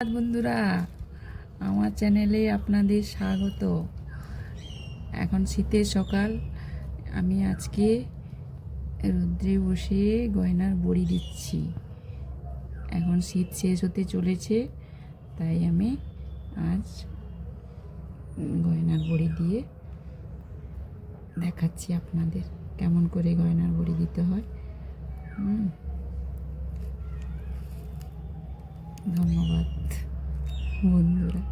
বন্ধুরা, আমার চ্যানেলে আপনাদের স্বাগত। এখন শীতের সকাল, আমি আজকে রৌদ্রে বসে গয়নার বড়ি দিচ্ছি। এখন শীত শেষ হতে চলেছে, তাই আমি আজ গয়নার বড়ি দিয়ে দেখাচ্ছি আপনাদের কেমন করে গয়নার বড়ি দিতে হয়। ধন্যবাদ বন্ধুরা।